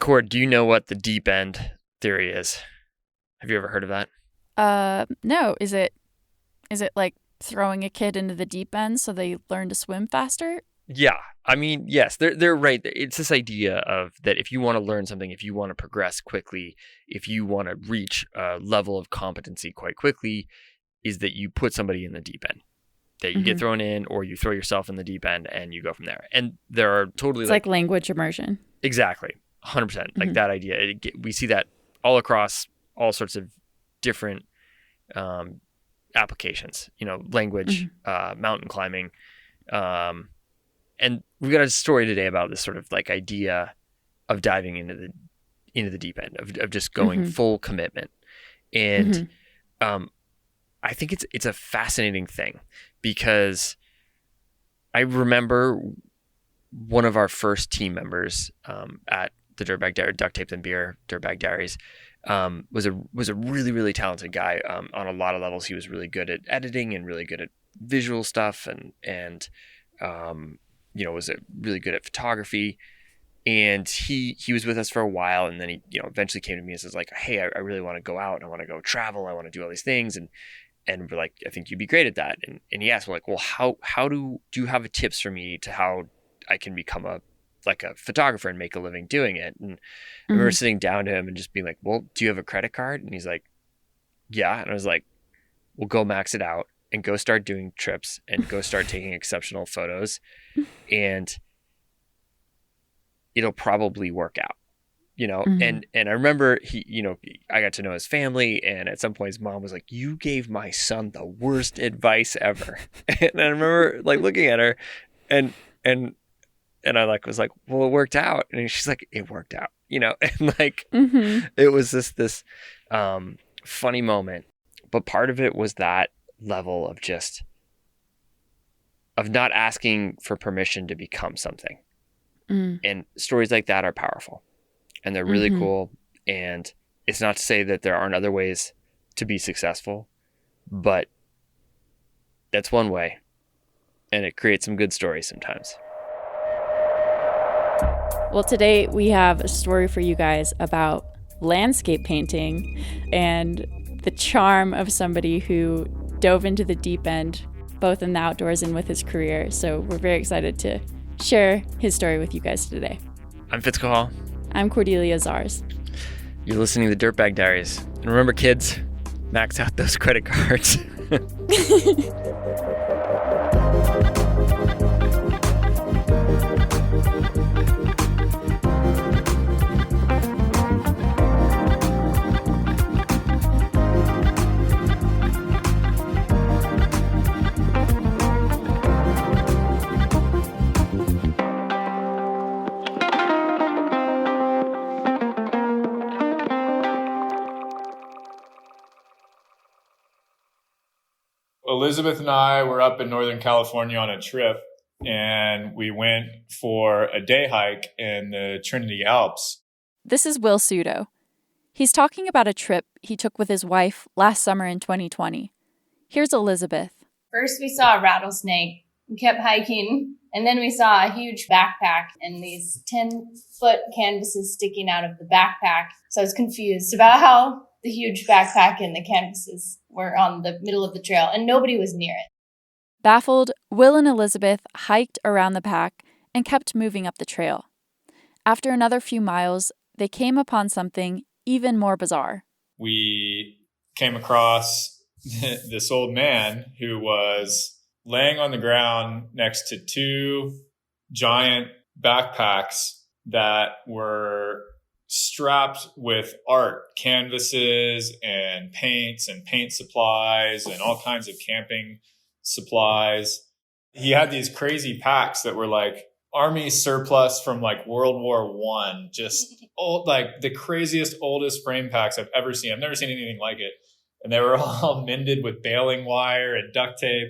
Cord, do you know what the deep end theory is? Have you ever heard of that? No. Is it like throwing a kid into the deep end so they learn to swim faster? Yeah. I mean, yes, they're right. It's this idea of that if you want to learn something, if you want to progress quickly, if you want to reach a level of competency quite quickly, is that you put somebody in the deep end. That you get thrown in, or you throw yourself in the deep end and you go from there. And there are totally It's like language immersion. Exactly. 100%. Like that idea. We see that all across all sorts of different applications, language, mountain climbing. And we've got a story today about this sort of like idea of diving into the deep end, of just going full commitment. And I think it's a fascinating thing, because I remember one of our first team members at the Dirtbag Diary, Duct Tape and Beer Dirtbag Diaries, was a really, really talented guy on a lot of levels. He was really good at editing and really good at visual stuff, and was really good at photography. And he was with us for a while, and then he eventually came to me and says like, hey, I really want to go out, and I want to go travel, I want to do all these things, and we're like, I think you'd be great at that. And he asked, well, how do you have tips for me to how I can become a photographer and make a living doing it? And I remember sitting down to him and just being like, well, do you have a credit card? And he's like, yeah. And I was like, well, go max it out and go start doing trips and go start taking exceptional photos, and it'll probably work out. And I remember I got to know his family, and at some point his mom was like, you gave my son the worst advice ever. And I remember like looking at her and I was like, well, it worked out. And she's like, it worked out, and like, it was this funny moment, but part of it was that level of not asking for permission to become something. And stories like that are powerful. And they're really cool. And it's not to say that there aren't other ways to be successful, but that's one way. And it creates some good stories sometimes. Well, today we have a story for you guys about landscape painting and the charm of somebody who dove into the deep end, both in the outdoors and with his career. So we're very excited to share his story with you guys today. I'm Fitzcahall. I'm Cordelia Zars. You're listening to the Dirtbag Diaries. And remember, kids, max out those credit cards. Elizabeth and I were up in Northern California on a trip, and we went for a day hike in the Trinity Alps. This is Will Sudo. He's talking about a trip he took with his wife last summer in 2020. Here's Elizabeth. First, we saw a rattlesnake. We kept hiking, and then we saw a huge backpack and these 10-foot canvases sticking out of the backpack. So I was confused about how the huge backpack and the canvases were on the middle of the trail, and nobody was near it. Baffled, Will and Elizabeth hiked around the pack and kept moving up the trail. After another few miles, they came upon something even more bizarre. We came across this old man who was laying on the ground next to two giant backpacks that were strapped with art, canvases and paints and paint supplies and all kinds of camping supplies. He had these crazy packs that were like army surplus from like World War I, just old, like the craziest, oldest frame packs I've ever seen. I've never seen anything like it. And they were all mended with baling wire and duct tape.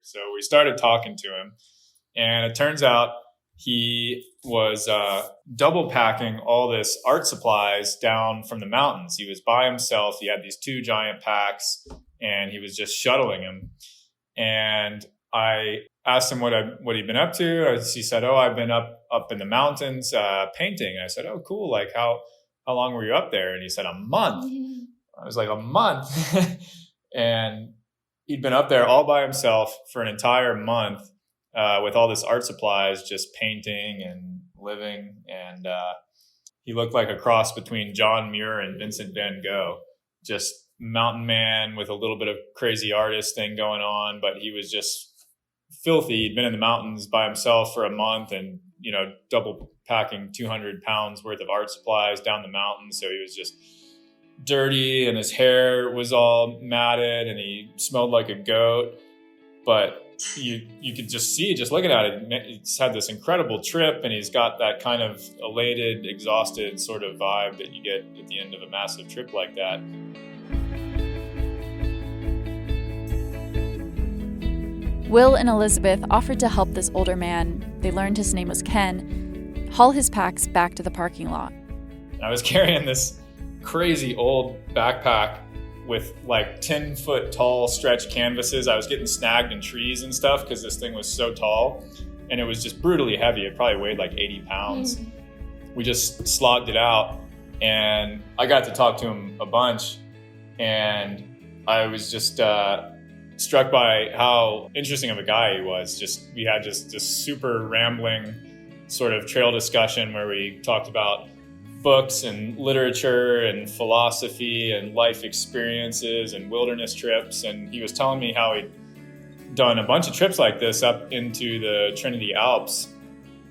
So we started talking to him, and it turns out he was double packing all this art supplies down from the mountains. He was by himself. He had these two giant packs, and he was just shuttling them. And I asked him what he'd been up to. He said, "Oh, I've been up in the mountains painting." I said, "Oh, cool. Like how long were you up there?" And he said, "A month." I was like, "A month?" And he'd been up there all by himself for an entire month with all this art supplies, just painting and living. And he looked like a cross between John Muir and Vincent van Gogh, just mountain man with a little bit of crazy artist thing going on, but he was just filthy. He'd been in the mountains by himself for a month and, double packing 200 pounds worth of art supplies down the mountain. So he was just dirty and his hair was all matted and he smelled like a goat. But you could just see, just looking at it, he's had this incredible trip and he's got that kind of elated, exhausted sort of vibe that you get at the end of a massive trip like that. Will and Elizabeth offered to help this older man, they learned his name was Ken, haul his packs back to the parking lot. I was carrying this crazy old backpack with like 10-foot tall stretch canvases. I was getting snagged in trees and stuff because this thing was so tall and it was just brutally heavy. It probably weighed like 80 pounds. We just slogged it out and I got to talk to him a bunch and I was just struck by how interesting of a guy he was. We had just this super rambling sort of trail discussion where we talked about books and literature and philosophy and life experiences and wilderness trips. And he was telling me how he'd done a bunch of trips like this up into the Trinity Alps,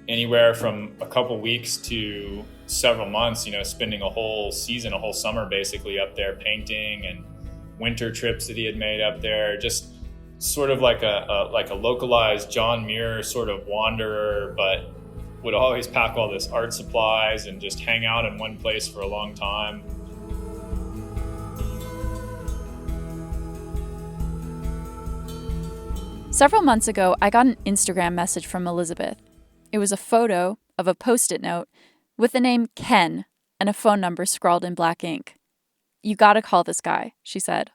anywhere from a couple weeks to several months, spending a whole season, a whole summer basically up there painting, and winter trips that he had made up there, just sort of like a localized John Muir sort of wanderer, but would always pack all this art supplies and just hang out in one place for a long time. Several months ago, I got an Instagram message from Elizabeth. It was a photo of a Post-it note with the name Ken and a phone number scrawled in black ink. "You gotta call this guy," she said.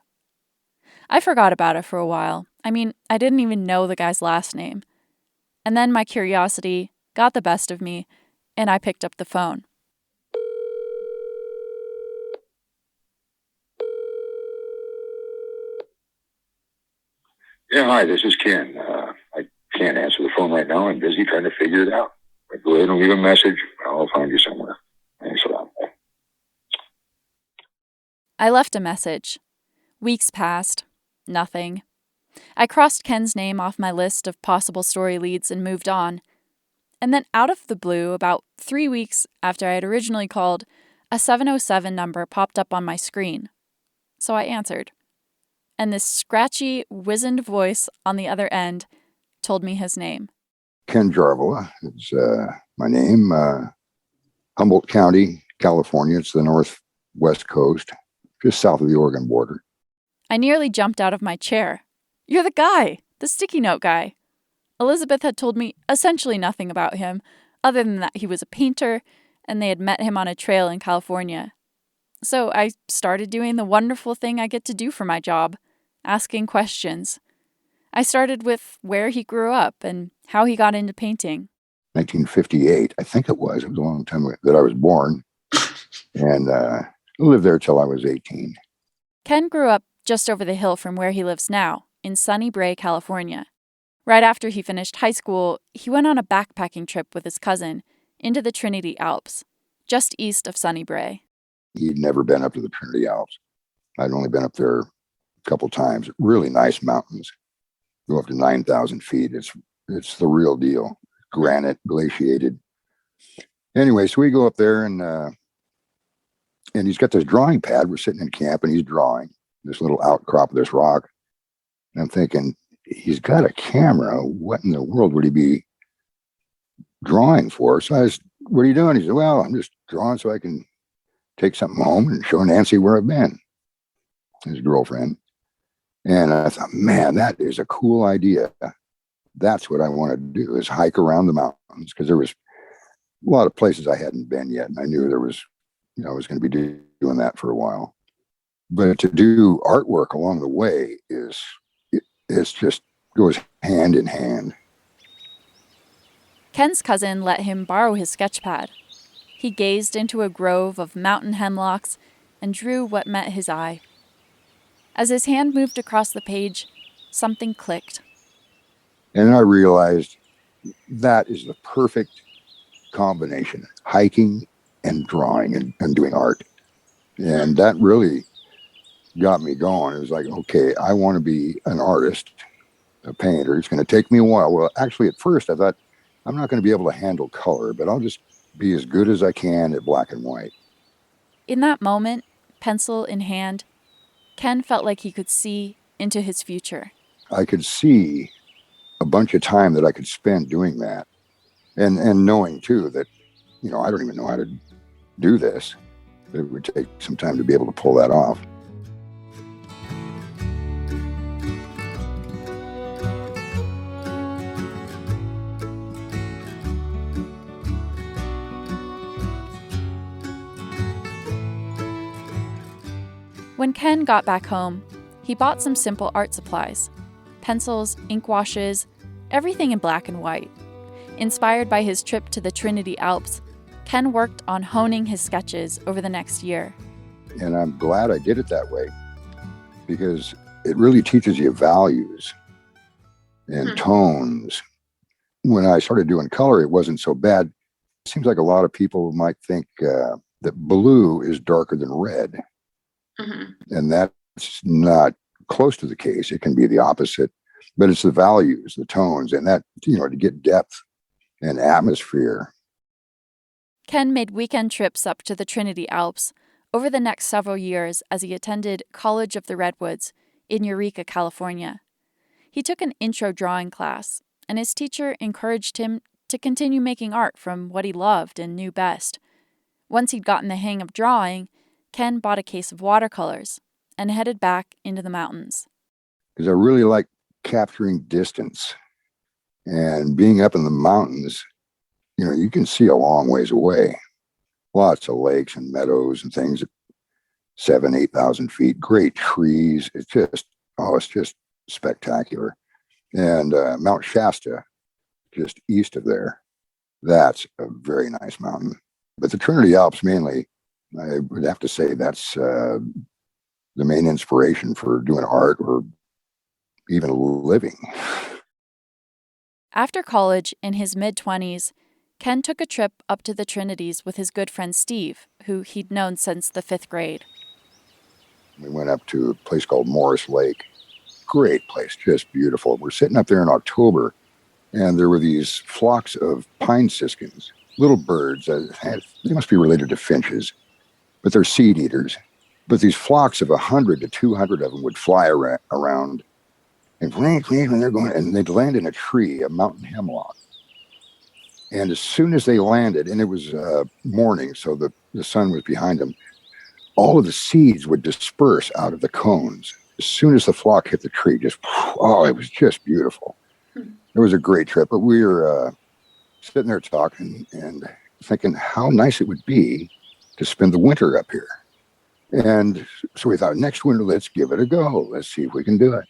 I forgot about it for a while. I didn't even know the guy's last name. And then my curiosity got the best of me, and I picked up the phone. Yeah, hi, this is Ken. I can't answer the phone right now. I'm busy trying to figure it out. But go ahead and leave a message. I'll find you somewhere. Thanks a lot. I left a message. Weeks passed. Nothing. I crossed Ken's name off my list of possible story leads and moved on. And then out of the blue, about 3 weeks after I had originally called, a 707 number popped up on my screen. So I answered. And this scratchy, wizened voice on the other end told me his name. Ken Jarvela is my name. Humboldt County, California. It's the northwest coast, just south of the Oregon border. I nearly jumped out of my chair. "You're the guy, the sticky note guy." Elizabeth had told me essentially nothing about him, other than that he was a painter, and they had met him on a trail in California. So I started doing the wonderful thing I get to do for my job, asking questions. I started with where he grew up and how he got into painting. 1958, I think it was. It was a long time ago that I was born, and lived there till I was 18. Ken grew up just over the hill from where he lives now, in Sunny Brae, California. Right after he finished high school, he went on a backpacking trip with his cousin into the Trinity Alps, just east of Sunny Brae. He'd never been up to the Trinity Alps. I'd only been up there a couple times. Really nice mountains. Go up to 9,000 feet. It's the real deal. Granite, glaciated. Anyway, so we go up there and he's got this drawing pad. We're sitting in camp and he's drawing this little outcrop of this rock. And I'm thinking, he's got a camera. What in the world would he be drawing for? So I was, "What are you doing?" He said, "Well, I'm just drawing so I can take something home and show Nancy where I've been," his girlfriend. And I thought, man, that is a cool idea. That's what I want to do, is hike around the mountains, because there was a lot of places I hadn't been yet. And I knew there was, I was going to be doing that for a while. But to do artwork along the way it's just goes hand in hand. Ken's cousin let him borrow his sketchpad. He gazed into a grove of mountain hemlocks and drew what met his eye. As his hand moved across the page, something clicked. And I realized that is the perfect combination, hiking and drawing and doing art. And that really got me going. It was like, okay, I want to be an artist, a painter. It's going to take me a while. Well, actually, at first I thought, I'm not going to be able to handle color, but I'll just be as good as I can at black and white. In that moment, pencil in hand, Ken felt like he could see into his future. I could see a bunch of time that I could spend doing that. And knowing too that, I don't even know how to do this. It would take some time to be able to pull that off. When Ken got back home, he bought some simple art supplies: pencils, ink washes, everything in black and white. Inspired by his trip to the Trinity Alps, Ken worked on honing his sketches over the next year. And I'm glad I did it that way, because it really teaches you values and tones. When I started doing color, it wasn't so bad. It seems like a lot of people might think that blue is darker than red. And that's not close to the case. It can be the opposite, but it's the values, the tones, and that, to get depth and atmosphere. Ken made weekend trips up to the Trinity Alps over the next several years as he attended College of the Redwoods in Eureka, California. He took an intro drawing class, and his teacher encouraged him to continue making art from what he loved and knew best. Once he'd gotten the hang of drawing, Ken bought a case of watercolors and headed back into the mountains. Because I really like capturing distance, and being up in the mountains, you can see a long ways away. Lots of lakes and meadows and things at 7,000, 8,000 feet, great trees. It's just spectacular. And Mount Shasta, just east of there, that's a very nice mountain. But the Trinity Alps mainly, I would have to say that's the main inspiration for doing art or even living. After college, in his mid-20s, Ken took a trip up to the Trinities with his good friend Steve, who he'd known since the 5th grade. We went up to a place called Morris Lake. Great place, just beautiful. We're sitting up there in October, and there were these flocks of pine siskins, little birds. They must be related to finches, but they're seed eaters. But these flocks of 100 to 200 of them would fly around, and they're going, and they'd land in a tree, a mountain hemlock. And as soon as they landed, and it was morning, so the sun was behind them, all of the seeds would disperse out of the cones. As soon as the flock hit the tree, it was just beautiful. It was a great trip, but we were sitting there talking and thinking how nice it would be to spend the winter up here. And so we thought, next winter, let's give it a go. Let's see if we can do it.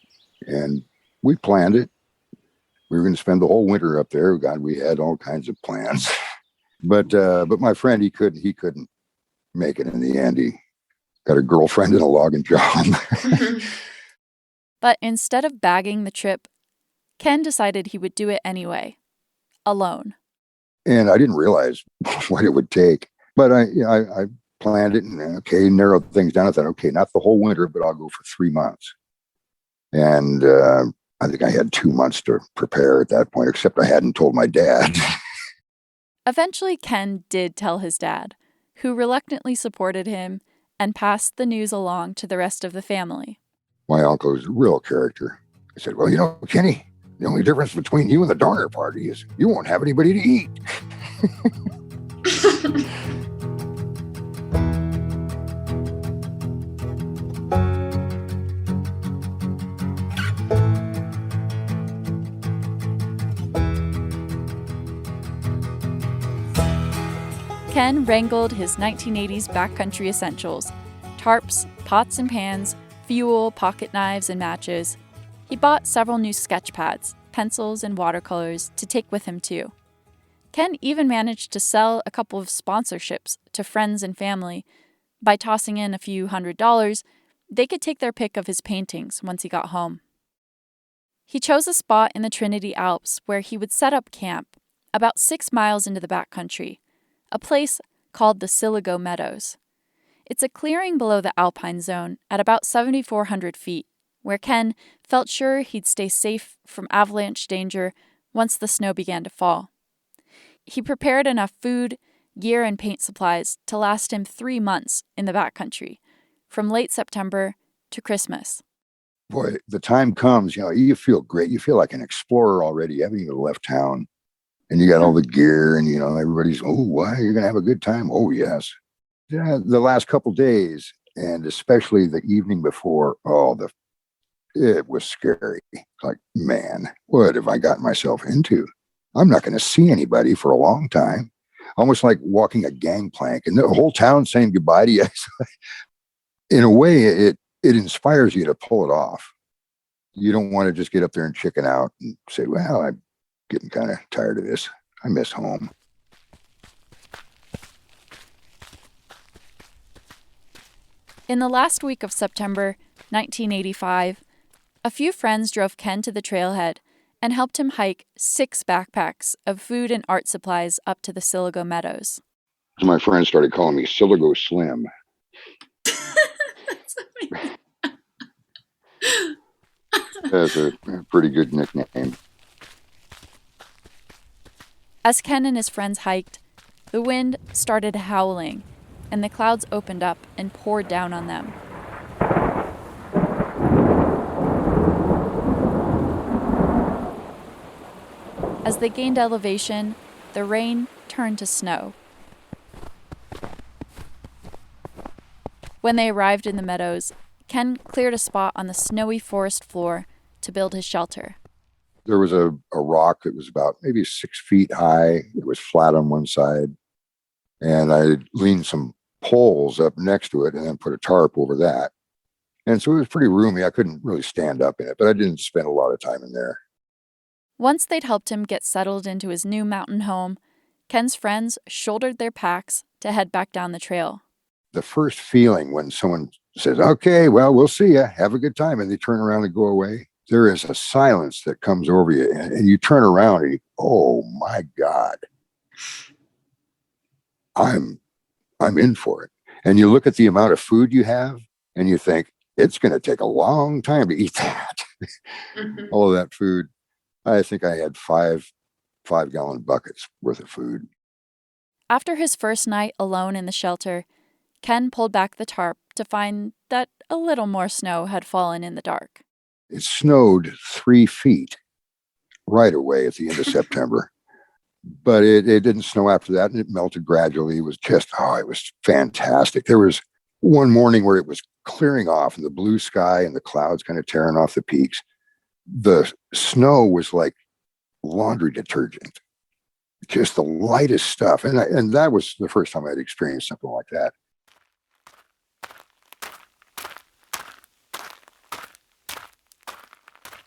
And we planned it. We were going to spend the whole winter up there. God, we had all kinds of plans. But my friend, he couldn't make it in the end. He got a girlfriend and a logging job. But instead of bagging the trip, Ken decided he would do it anyway, alone. And I didn't realize what it would take. But I planned it and, narrowed things down. I thought, not the whole winter, but I'll go for 3 months. And I think I had 2 months to prepare at that point, except I hadn't told my dad. Eventually, Ken did tell his dad, who reluctantly supported him and passed the news along to the rest of the family. My uncle is a real character. I said, well, Kenny, the only difference between you and the Donner Party is you won't have anybody to eat. Ken wrangled his 1980s backcountry essentials: tarps, pots and pans, fuel, pocket knives, and matches. He bought several new sketch pads, pencils, and watercolors to take with him too. Ken even managed to sell a couple of sponsorships to friends and family. By tossing in a few $100s, they could take their pick of his paintings once he got home. He chose a spot in the Trinity Alps where he would set up camp, about 6 miles into the backcountry, a place called the Siligo Meadows. It's a clearing below the alpine zone at about 7,400 feet, where Ken felt sure he'd stay safe from avalanche danger once the snow began to fall. He prepared enough food, gear, and paint supplies to last him 3 months in the backcountry, from late September to Christmas. Boy, the time comes, you feel great. You feel like an explorer already. You haven't even left town. And you got all the gear and, everybody's, oh, why? You're going to have a good time? Oh, yes. Yeah, the last couple days, and especially the evening before, it was scary. Like, man, what have I gotten myself into? I'm not going to see anybody for a long time. Almost like walking a gangplank and the whole town saying goodbye to you. In a way, it inspires you to pull it off. You don't want to just get up there and chicken out and say, well, I'm getting kind of tired of this. I miss home. In the last week of September 1985, a few friends drove Ken to the trailhead and helped him hike 6 backpacks of food and art supplies up to the Siligo Meadows. My friends started calling me Siligo Slim. That's a pretty good nickname. As Ken and his friends hiked, the wind started howling, and the clouds opened up and poured down on them. As they gained elevation, the rain turned to snow. When they arrived in the meadows, Ken cleared a spot on the snowy forest floor to build his shelter. There was a rock that was about maybe 6 feet high. It was flat on one side. And I leaned some poles up next to it and then put a tarp over that. And so it was pretty roomy. I couldn't really stand up in it, but I didn't spend a lot of time in there. Once they'd helped him get settled into his new mountain home, Ken's friends shouldered their packs to head back down the trail. The first feeling when someone says, okay, well, we'll see you. Have a good time. And they turn around and go away. There is a silence that comes over you. And you turn around and you, oh my God, I'm in for it. And you look at the amount of food you have and you think, it's going to take a long time to eat that. Mm-hmm. All of that food. I think I had 5-gallon buckets worth of food. After his first night alone in the shelter, Ken pulled back the tarp to find that a little more snow had fallen in the dark. It snowed 3 feet right away at the end of September. But it didn't snow after that, and it melted gradually. It was just, it was fantastic. There was one morning where it was clearing off in the blue sky and the clouds kind of tearing off the peaks. The snow was like laundry detergent, just the lightest stuff. And that was the first time I'd experienced something like that.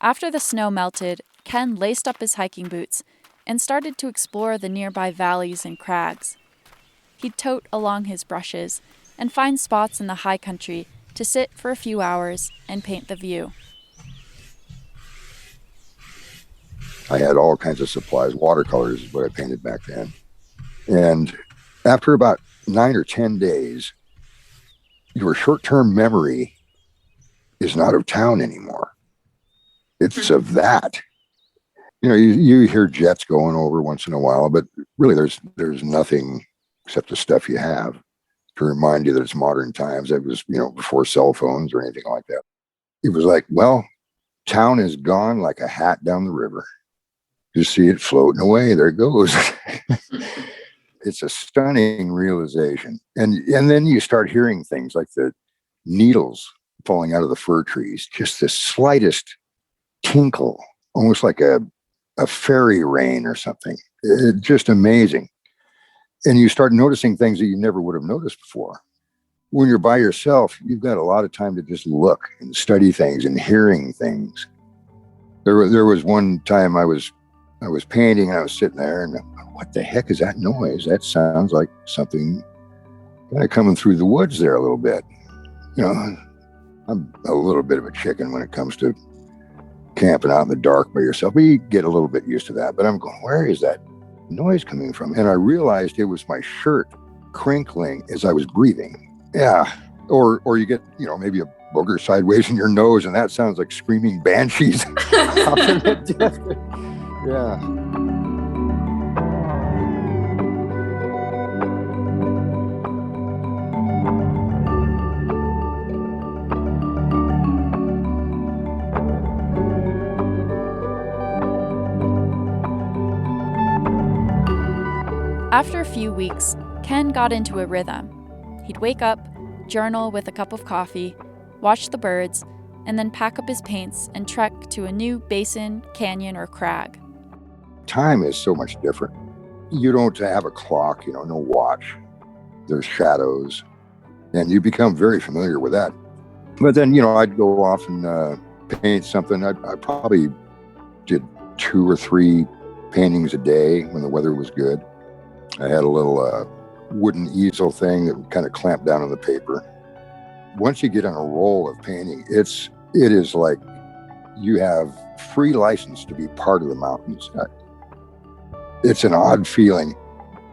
After the snow melted, Ken laced up his hiking boots and started to explore the nearby valleys and crags. He'd tote along his brushes and find spots in the high country to sit for a few hours and paint the view. I had all kinds of supplies. Watercolors is what I painted back then. And after about 9 or 10 days, your short-term memory is not of town anymore. It's of that. You hear jets going over once in a while, but really there's nothing except the stuff you have to remind you that it's modern times. It was, before cell phones or anything like that. It was like, well, town is gone like a hat down the river. You see it floating away. There it goes. It's a stunning realization. And then you start hearing things like the needles falling out of the fir trees, just the slightest tinkle, almost like a fairy rain or something. It's just amazing. And you start noticing things that you never would have noticed before. When you're by yourself, you've got a lot of time to just look and study things and hearing things. There was one time I was painting and I was sitting there and what the heck is that noise? That sounds like something kind of coming through the woods there a little bit. You know, I'm a little bit of a chicken when it comes to camping out in the dark by yourself. But you get a little bit used to that. But I'm going, where is that noise coming from? And I realized it was my shirt crinkling as I was breathing. Yeah. Or you get, maybe a booger sideways in your nose, and that sounds like screaming banshees out in the distance. Yeah. After a few weeks, Ken got into a rhythm. He'd wake up, journal with a cup of coffee, watch the birds, and then pack up his paints and trek to a new basin, canyon, or crag. Time is so much different. You don't have a clock, no watch. There's shadows, and you become very familiar with that. But then, I'd go off and paint something. I probably did 2 or 3 paintings a day when the weather was good. I had a little wooden easel thing that would kind of clamp down on the paper. Once you get on a roll of painting, it is like you have free license to be part of the mountains. It's an odd feeling.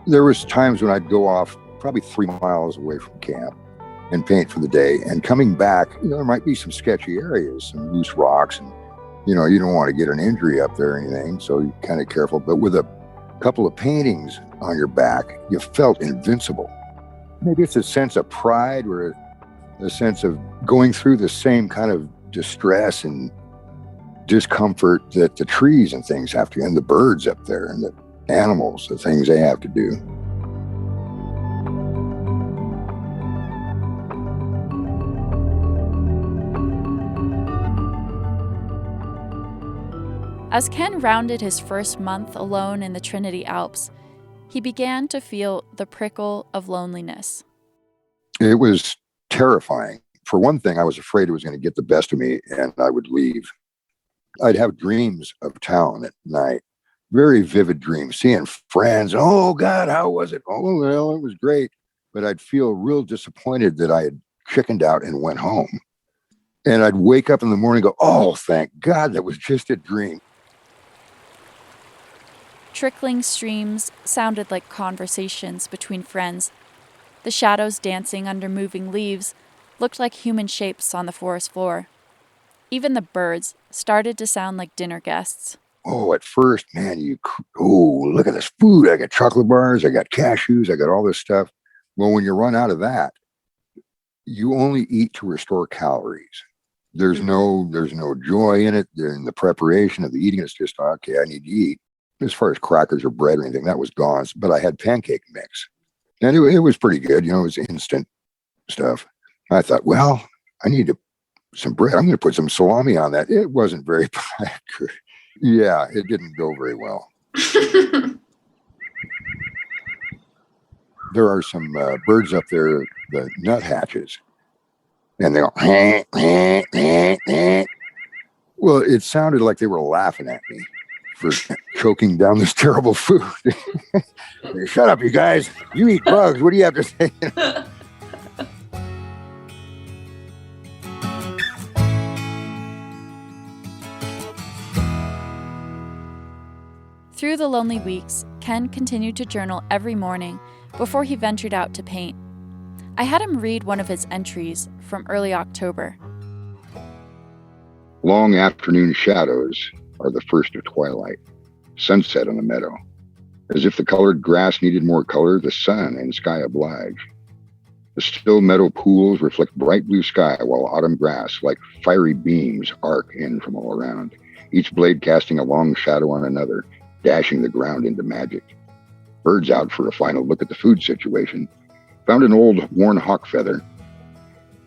There was times when I'd go off probably 3 miles away from camp and paint for the day. And coming back, there might be some sketchy areas, some loose rocks, and you don't want to get an injury up there or anything, so you're kind of careful. But with a couple of paintings on your back, you felt invincible. Maybe it's a sense of pride or a sense of going through the same kind of distress and discomfort that the trees and things have to, and the birds up there, and the animals, the things they have to do. As Ken rounded his first month alone in the Trinity Alps, he began to feel the prickle of loneliness. It was terrifying. For one thing, I was afraid it was going to get the best of me and I would leave. I'd have dreams of town at night, very vivid dreams, seeing friends. Oh, God, how was it? Oh, well, it was great. But I'd feel real disappointed that I had chickened out and went home. And I'd wake up in the morning and go, oh, thank God, that was just a dream. Trickling streams sounded like conversations between friends. The shadows dancing under moving leaves looked like human shapes on the forest floor. Even the birds started to sound like dinner guests. Oh, at first, man, look at this food. I got chocolate bars, I got cashews, I got all this stuff. Well, when you run out of that, you only eat to restore calories. There's no joy in it. In the preparation of the eating, it's just, okay, I need to eat. As far as crackers or bread or anything, that was gone. But I had pancake mix. And it was pretty good. It was instant stuff. I thought, well, I need some bread. I'm going to put some salami on that. It wasn't very yeah, it didn't go very well. There are some birds up there, the nuthatches, and they go, well, it sounded like they were laughing at me for choking down this terrible food. Shut up, you guys. You eat bugs. What do you have to say? Through the lonely weeks, Ken continued to journal every morning before he ventured out to paint. I had him read one of his entries from early October. Long afternoon shadows are the first of twilight. Sunset on the meadow. As if the colored grass needed more color, the sun and sky oblige. The still meadow pools reflect bright blue sky, while autumn grass, like fiery beams, arc in from all around, each blade casting a long shadow on another, dashing the ground into magic. Birds out for a final look at the food situation. Found an old worn hawk feather.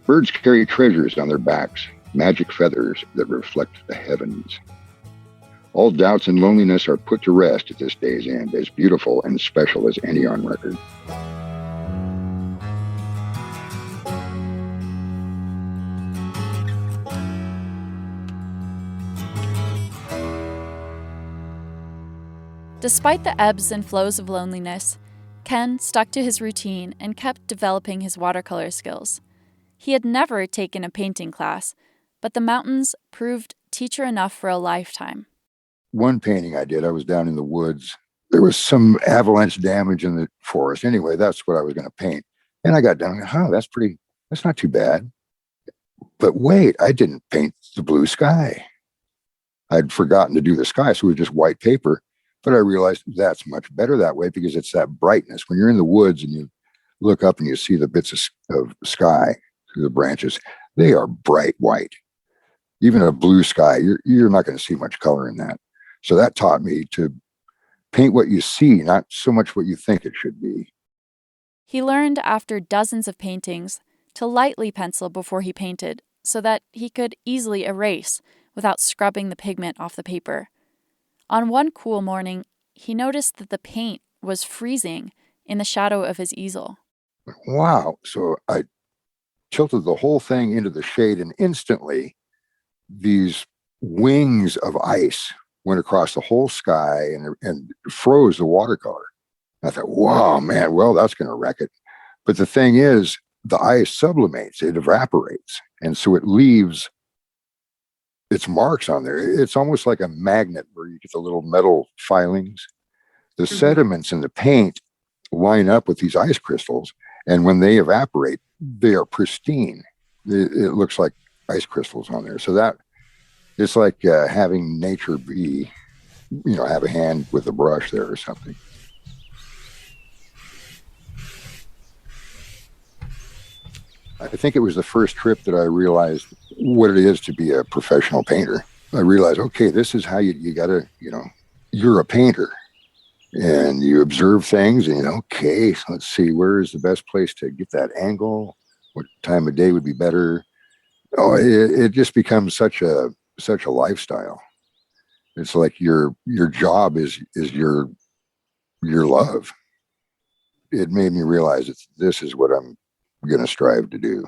Birds carry treasures on their backs, magic feathers that reflect the heavens. All doubts and loneliness are put to rest at this day's end, as beautiful and special as any on record. Despite the ebbs and flows of loneliness, Ken stuck to his routine and kept developing his watercolor skills. He had never taken a painting class, but the mountains proved teacher enough for a lifetime. One painting I did, I was down in the woods. There was some avalanche damage in the forest. Anyway, that's what I was going to paint. And I got done, that's not too bad. But wait, I didn't paint the blue sky. I'd forgotten to do the sky, so it was just white paper. But I realized that's much better that way because it's that brightness. When you're in the woods and you look up and you see the bits of sky through the branches, they are bright white. Even a blue sky, you're not going to see much color in that. So that taught me to paint what you see, not so much what you think it should be. He learned after dozens of paintings to lightly pencil before he painted so that he could easily erase without scrubbing the pigment off the paper. On one cool morning, he noticed that the paint was freezing in the shadow of his easel. Wow. So I tilted the whole thing into the shade, and instantly these wings of ice went across the whole sky and froze the watercolor. I thought, wow, man, well, that's going to wreck it. But the thing is, the ice sublimates, it evaporates. And so it leaves its marks on there. It's almost like a magnet where you get the little metal filings. The sediments in the paint line up with these ice crystals. And when they evaporate, they are pristine. It looks like ice crystals on there. So that it's like having nature be, have a hand with a brush there or something. I think it was the first trip that I realized what it is to be a professional painter. I realized, okay, this is how you gotta, you're a painter and you observe things and, okay, so let's see, where is the best place to get that angle? What time of day would be better? Oh, it just becomes such a lifestyle. It's like your job is your love. It made me realize that this is what I'm going to strive to do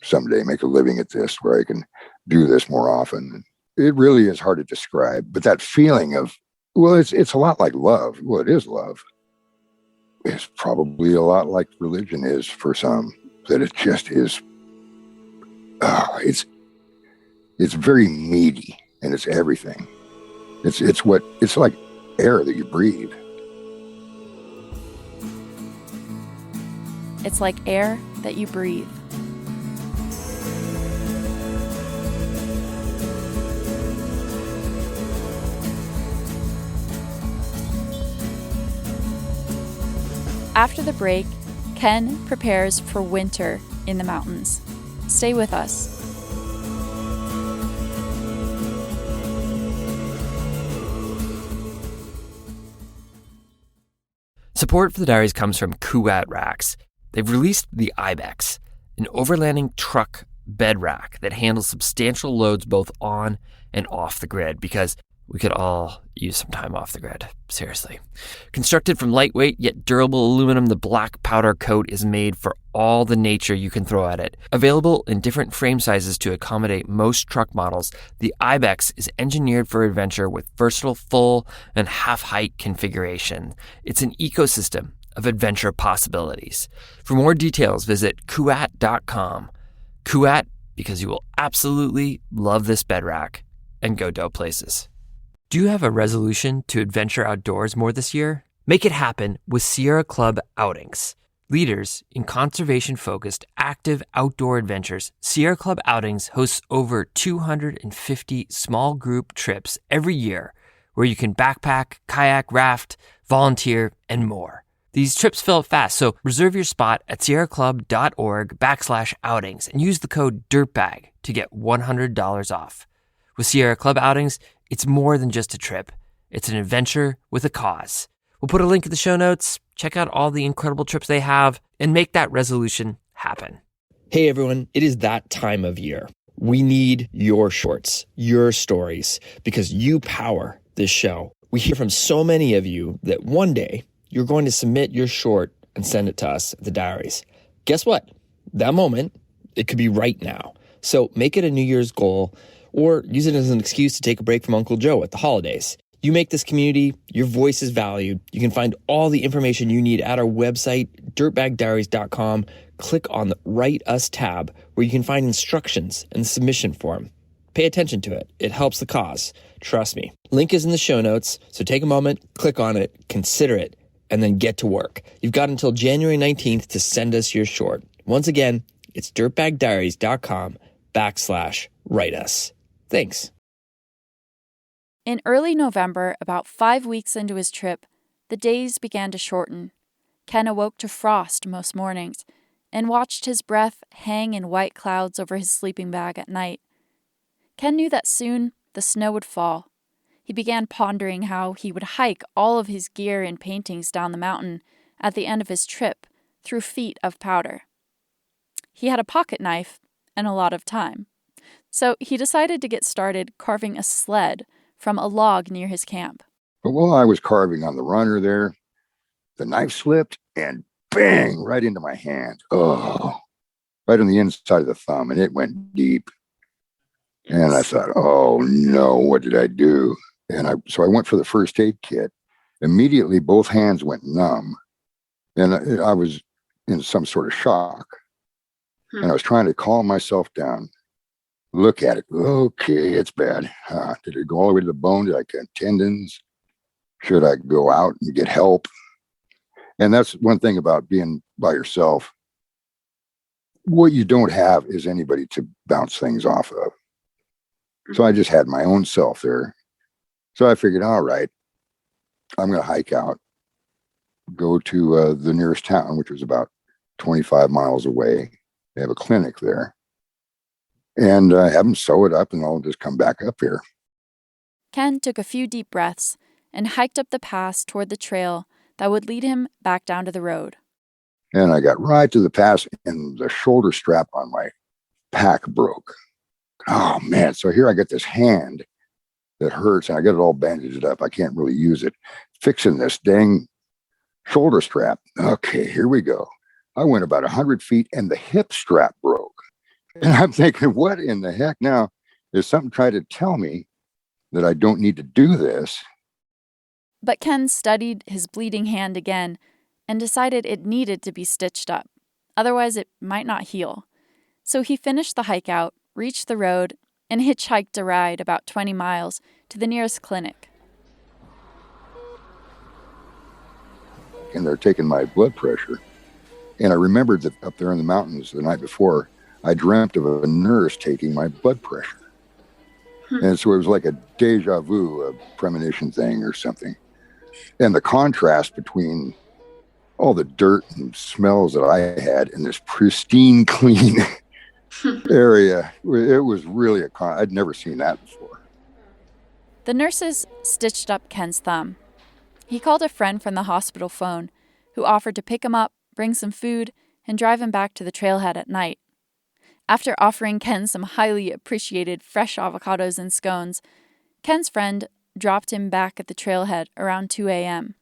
someday, make a living at this, where I can do this more often. It really is hard to describe, but that feeling of, well, it's a lot like love. Well, it is love. It's probably a lot like religion is for some, that it just is. It's very meaty and it's everything. It's like air that you breathe. It's like air that you breathe. After the break, Ken prepares for winter in the mountains. Stay with us. Support for the diaries comes from Kuat Racks. They've released the Ibex, an overlanding truck bed rack that handles substantial loads both on and off the grid, because we could all use some time off the grid, seriously. Constructed from lightweight yet durable aluminum, the black powder coat is made for all the nature you can throw at it. Available in different frame sizes to accommodate most truck models, the Ibex is engineered for adventure with versatile full and half-height configuration. It's an ecosystem of adventure possibilities. For more details, visit kuat.com. Kuat, because you will absolutely love this bed rack and go dope places. Do you have a resolution to adventure outdoors more this year? Make it happen with Sierra Club Outings. Leaders in conservation-focused active outdoor adventures, Sierra Club Outings hosts over 250 small group trips every year where you can backpack, kayak, raft, volunteer, and more. These trips fill up fast, so reserve your spot at sierraclub.org/outings and use the code DIRTBAG to get $100 off. With Sierra Club Outings, it's more than just a trip. It's an adventure with a cause. We'll put a link in the show notes. Check out all the incredible trips they have and make that resolution happen. Hey everyone, it is that time of year. We need your shorts, your stories, because you power this show. We hear from so many of you that one day you're going to submit your short and send it to us at the diaries. Guess what? That moment, it could be right now. So make it a New Year's goal or use it as an excuse to take a break from Uncle Joe at the holidays. You make this community, your voice is valued. You can find all the information you need at our website, dirtbagdiaries.com. Click on the Write Us tab where you can find instructions and the submission form. Pay attention to it. It helps the cause. Trust me. Link is in the show notes, so take a moment, click on it, consider it, and then get to work. You've got until January 19th to send us your short. Once again, it's dirtbagdiaries.com/write us. Thanks. In early November, about 5 weeks into his trip, the days began to shorten. Ken awoke to frost most mornings and watched his breath hang in white clouds over his sleeping bag at night. Ken knew that soon the snow would fall. He began pondering how he would hike all of his gear and paintings down the mountain at the end of his trip through feet of powder. He had a pocket knife and a lot of time, so he decided to get started carving a sled from a log near his camp. But while I was carving on the runner there, the knife slipped and bang, right into my hand. Oh, right on the inside of the thumb, and it went deep. And I thought, oh no, what did I do? So I went for the first aid kit. Immediately, both hands went numb, and I was in some sort of shock. And I was trying to calm myself down. Look at it. Okay, it's bad. Did it go all the way to the bone? Did I cut tendons? Should I go out and get help? And that's one thing about being by yourself. What you don't have is anybody to bounce things off of. So I just had my own self there. So I figured, all right, I'm going to hike out, go to the nearest town, which was about 25 miles away. They have a clinic there. And have them sew it up, and I'll just come back up here. Ken took a few deep breaths and hiked up the pass toward the trail that would lead him back down to the road. And I got right to the pass, and the shoulder strap on my pack broke. Oh, man. So here I get this hand that hurts, and I get it all bandaged up. I can't really use it. Fixing this dang shoulder strap. Okay, here we go. I went about 100 feet, and the hip strap broke. And I'm thinking, what in the heck now? Is something trying to tell me that I don't need to do this? But Ken studied his bleeding hand again and decided it needed to be stitched up. Otherwise, it might not heal. So he finished the hike out, reached the road, and hitchhiked a ride about 20 miles to the nearest clinic. And they're taking my blood pressure. And I remembered that up there in the mountains the night before, I dreamt of a nurse taking my blood pressure. And so it was like a deja vu, a premonition thing or something. And the contrast between all the dirt and smells that I had in this pristine, clean area, it was really I'd never seen that before. The nurses stitched up Ken's thumb. He called a friend from the hospital phone who offered to pick him up, bring some food, and drive him back to the trailhead at night. After offering Ken some highly appreciated fresh avocados and scones, Ken's friend dropped him back at the trailhead around 2 a.m.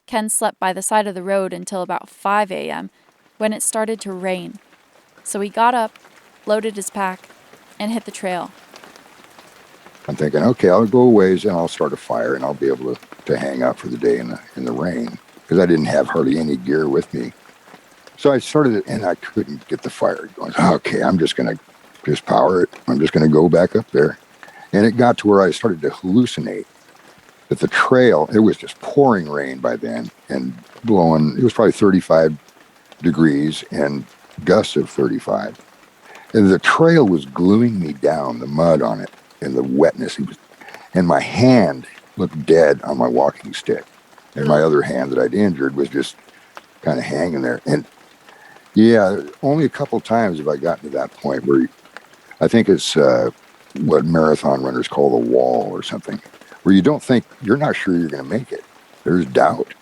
Ken slept by the side of the road until about 5 a.m. when it started to rain. So he got up, loaded his pack, and hit the trail. I'm thinking, okay, I'll go a ways and I'll start a fire and I'll be able to hang out for the day in the rain, because I didn't have hardly any gear with me. So I started it, and I couldn't get the fire going. Okay, I'm just going to just power it. I'm just going to go back up there. And it got to where I started to hallucinate that the trail, it was just pouring rain by then and blowing. It was probably 35 degrees and gusts of 35. And the trail was gluing me down, the mud on it and the wetness. And my hand looked dead on my walking stick. And my other hand that I'd injured was just kind of hanging there. And yeah, only a couple times have I gotten to that point where I think it's what marathon runners call the wall or something, where you don't think, you're not sure you're going to make it. There's doubt.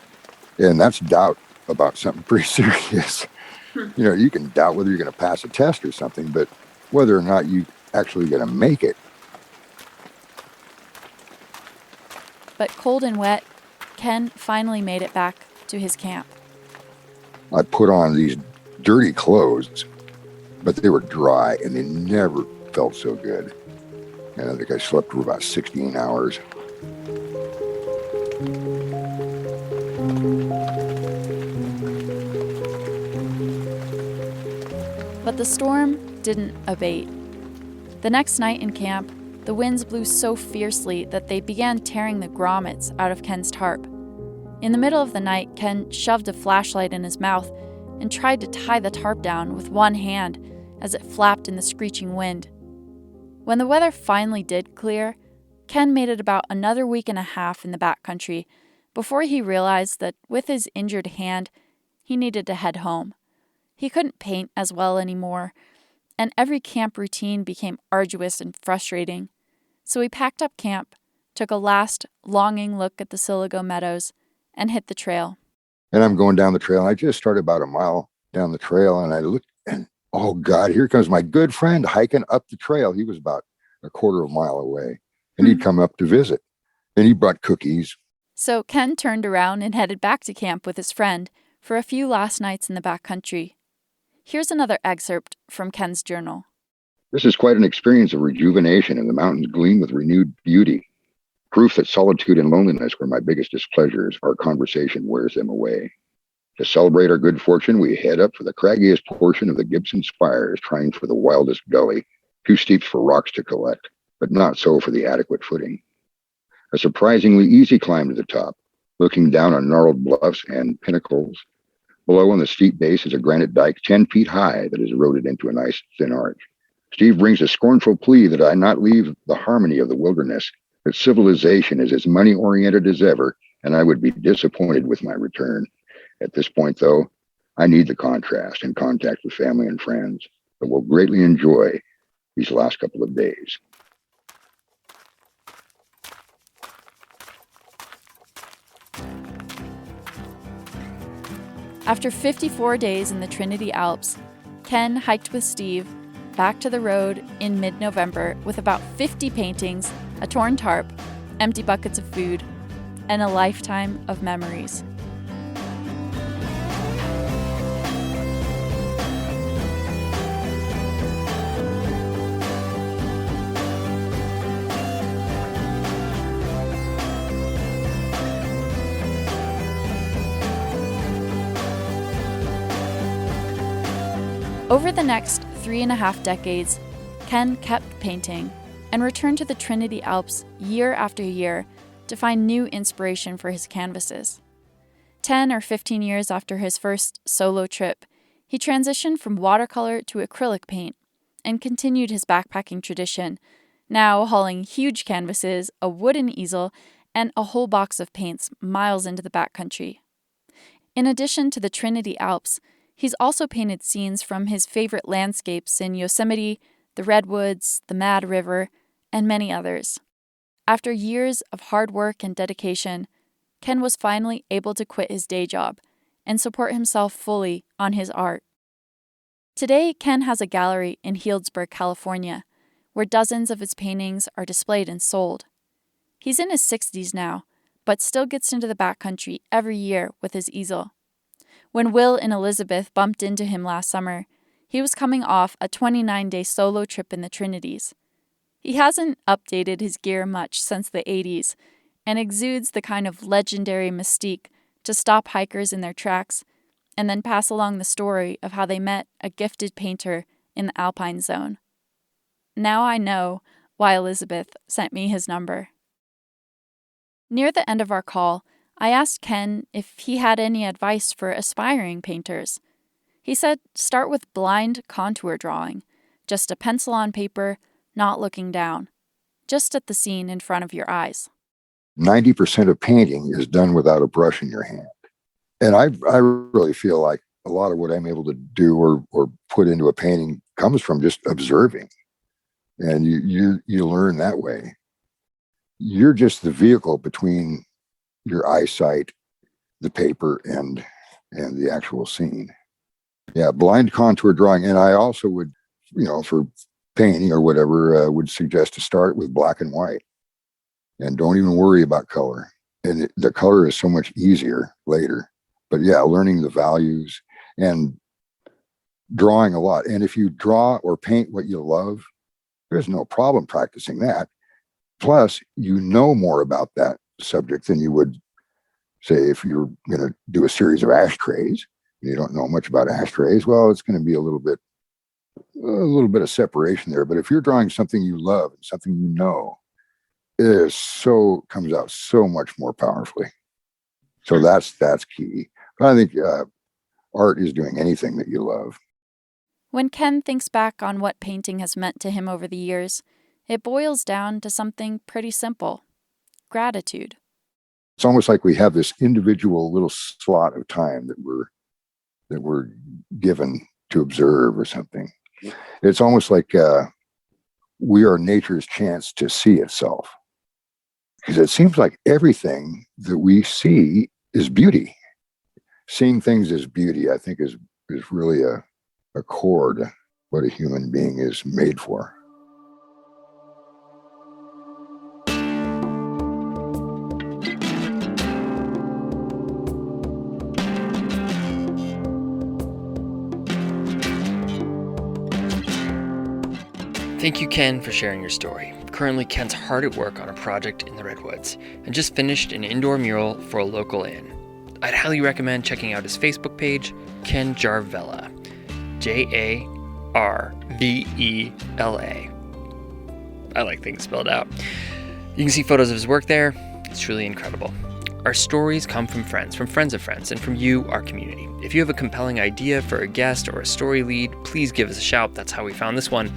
And that's doubt about something pretty serious. You know, you can doubt whether you're going to pass a test or something, but whether or not you actually going to make it. But cold and wet, Ken finally made it back to his camp. I put on these dirty clothes, but they were dry and they never felt so good. And I think I slept for about 16 hours. But the storm didn't abate. The next night in camp, the winds blew so fiercely that they began tearing the grommets out of Ken's tarp. In the middle of the night, Ken shoved a flashlight in his mouth and tried to tie the tarp down with one hand as it flapped in the screeching wind. When the weather finally did clear, Ken made it about another week and a half in the backcountry before he realized that with his injured hand, he needed to head home. He couldn't paint as well anymore, and every camp routine became arduous and frustrating. So he packed up camp, took a last longing look at the Siligo Meadows, and hit the trail. And I'm going down the trail. I just started about a mile down the trail, and I looked, and oh God, here comes my good friend hiking up the trail. He was about a quarter of a mile away, and he'd come up to visit, and he brought cookies. So Ken turned around and headed back to camp with his friend for a few last nights in the backcountry. Here's another excerpt from Ken's journal. This is quite an experience of rejuvenation, and the mountains gleam with renewed beauty. Proof that solitude and loneliness were my biggest displeasures, our conversation wears them away. To celebrate our good fortune, we head up for the craggiest portion of the Gibson Spires, trying for the wildest gully, too steep for rocks to collect, but not so for the adequate footing. A surprisingly easy climb to the top, looking down on gnarled bluffs and pinnacles. Below on the steep base is a granite dike 10 feet high that is eroded into a nice thin arch. Steve brings a scornful plea that I not leave the harmony of the wilderness, that civilization is as money-oriented as ever, and I would be disappointed with my return. At this point, though, I need the contrast and contact with family and friends, but will greatly enjoy these last couple of days. After 54 days in the Trinity Alps, Ken hiked with Steve back to the road in mid-November with about 50 paintings, a torn tarp, empty buckets of food, and a lifetime of memories. Over the next 3.5 decades, Ken kept painting and returned to the Trinity Alps year after year to find new inspiration for his canvases. 10 or 15 years after his first solo trip, he transitioned from watercolor to acrylic paint and continued his backpacking tradition, now hauling huge canvases, a wooden easel, and a whole box of paints miles into the backcountry. In addition to the Trinity Alps, he's also painted scenes from his favorite landscapes in Yosemite, the Redwoods, the Mad River, and many others. After years of hard work and dedication, Ken was finally able to quit his day job and support himself fully on his art. Today, Ken has a gallery in Healdsburg, California, where dozens of his paintings are displayed and sold. He's in his 60s now, but still gets into the backcountry every year with his easel. When Will and Elizabeth bumped into him last summer, he was coming off a 29-day solo trip in the Trinities. He hasn't updated his gear much since the 80s and exudes the kind of legendary mystique to stop hikers in their tracks and then pass along the story of how they met a gifted painter in the Alpine zone. Now I know why Elizabeth sent me his number. Near the end of our call, I asked Ken if he had any advice for aspiring painters. He said start with blind contour drawing, just a pencil on paper, not looking down, just at the scene in front of your eyes. 90% of painting is done without a brush in your hand. And I really feel like a lot of what I'm able to do or put into a painting comes from just observing. And you learn that way. You're just the vehicle between your eyesight, the paper, and the actual scene. Yeah, blind contour drawing. And I also would, for painting or whatever, would suggest to start with black and white. And don't even worry about color. And the color is so much easier later. But yeah, learning the values and drawing a lot. And if you draw or paint what you love, there's no problem practicing that. Plus, you know more about that subject than you would Say if you're going to do a series of ashtrays and you don't know much about ashtrays, well, it's going to be a little bit of separation there. But if you're drawing something you love and something you know, comes out so much more powerfully. So that's key. But I think art is doing anything that you love. When Ken thinks back on what painting has meant to him over the years, it boils down to something pretty simple: gratitude. It's almost like we have this individual little slot of time that we're given to observe or something. It's almost like we are nature's chance to see itself. Because it seems like everything that we see is beauty. Seeing things as beauty, I think, is really a chord, what a human being is made for. Thank you, Ken, for sharing your story. Currently, Ken's hard at work on a project in the Redwoods and just finished an indoor mural for a local inn. I'd highly recommend checking out his Facebook page, Ken Jarvela, Jarvela. I like things spelled out. You can see photos of his work there. It's truly incredible. Our stories come from friends of friends, and from you, our community. If you have a compelling idea for a guest or a story lead, please give us a shout. That's how we found this one.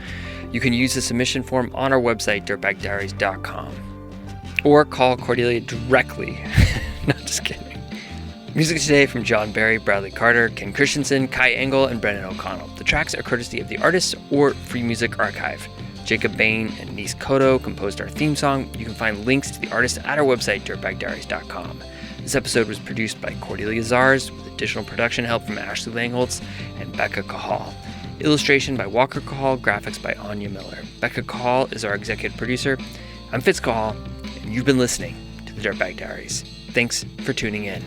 You can use the submission form on our website, dirtbagdiaries.com, or call Cordelia directly. No, just kidding. Music today from John Barry, Bradley Carter, Ken Christensen, Kai Engel, and Brendan O'Connell. The tracks are courtesy of the artists or Free Music Archive. Jacob Bain and Nice Koto composed our theme song. You can find links to the artists at our website, dirtbagdiaries.com. This episode was produced by Cordelia Zars, with additional production help from Ashley Langholtz and Becca Cahal. Illustration by Walker Cahal, graphics by Anya Miller. Becca Cahal is our executive producer. I'm Fitz Cahal, and you've been listening to the Dirtbag Diaries. Thanks for tuning in.